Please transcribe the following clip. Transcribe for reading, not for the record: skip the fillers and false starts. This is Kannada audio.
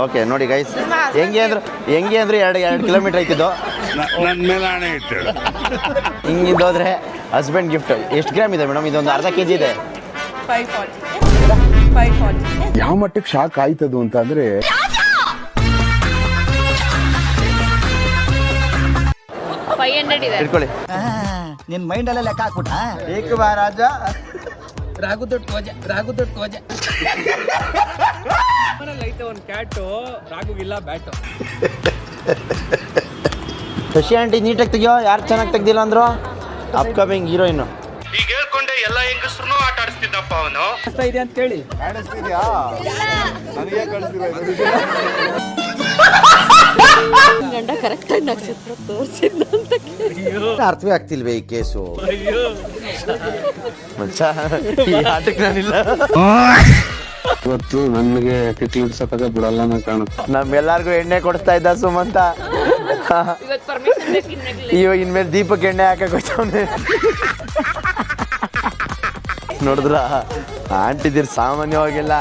ಓಕೆ ನೋಡಿ ಗೈಸ್, ಹೆಂಗೆ ಅಂದ್ರೆ 2 ಕಿಲೋಮೀಟರ್ ಐತಿದ್ದು. ನನ್ನ ಮೇಲೆ ಹಣೆ ಇಟ್ಟು ಹಿಂಗಿದ್ದೋದ್ರೆ ಹಸ್ಬೆಂಡ್ ಗಿಫ್ಟ್. ಎಷ್ಟು ಗ್ರಾಮ್ ಇದೆ ಮೇಡಮ್? ಇದೊಂದು ಅರ್ಧ kg ಇದೆ. 540. ಯಾವ ಮಟ್ಟಕ್ಕೆ ಶಾಕ್ ಆಯ್ತದು ಅಂತ ಅಂದ್ರೆ, ಇಟ್ಕೊಳ್ಳಿ. ನಿನ್ ಮೈಂಡ್ ಅಲ್ಲೇ ಲೆಕ್ಕ ಹಾಕ್ಬಿಟ್ಟ. ಏಕ ಬಾ ರಾಜ. ರಾಗು ದೊಡ್ಡ ಧ್ವಜ ಐತೆ ಒಂದು ಕ್ಯಾಟು, ರಾಗುಗಿಲ್ಲ ಬ್ಯಾಟು. ಶಶಿ ಆಂಟಿ ನೀಟಾಗಿ ತೆಗಿಯೋ, ಯಾರು ಚೆನ್ನಾಗಿ ತೆಗ್ದಿಲ್ಲ ಅಂದ್ರು. Upcoming heroine. ಈಗ ಹೇಳ್ಕೊಂಡೆ ಎಲ್ಲ ಹೆಂಗಸ್ರು ಆಟ ಆಡಿಸ್ತಿದ್ದಪ್ಪ ಅವನು. ಇದೆ ಅಂತ ಕೇಳಿ ಗಂಡ ಕರೆಕ್ಟಾಗಿ ನಕ್ಷತ್ರ ತೋರಿಸಿದ್ನ ಅಂತ ಅರ್ಥವೇ ಆಗ್ತಿಲ್ವೇ ಈ ಕೇಸು. ಮಚ್ಚ, ಈ ಆಟಕ್ಕೆ ನಾನಿಲ್ಲ. ಇವತ್ತು ನನಗೆ ಕಿಟ್ಲಿಡ್ಸಕ ಬಿಡಲ್ಲ ಅಂತ ಕಾಣುತ್ತೆ. ನಮ್ಮೆಲ್ಲರಿಗೂ ಎಣ್ಣೆ ಕೊಡಿಸ್ತಾ ಇದ್ದ ಸುಮಂತ. ಇವಾಗ ಇನ್ಮೇಲೆ ದೀಪಕ್ಕೆ ಎಣ್ಣೆ ಹಾಕಕ್ ಹೋಗ್ತಾವನೆ. ನೋಡಿದ್ರ ಆಂಟಿದಿರ್ ಸಾಮಾನ್ಯವಾಗಿಲ್ಲ.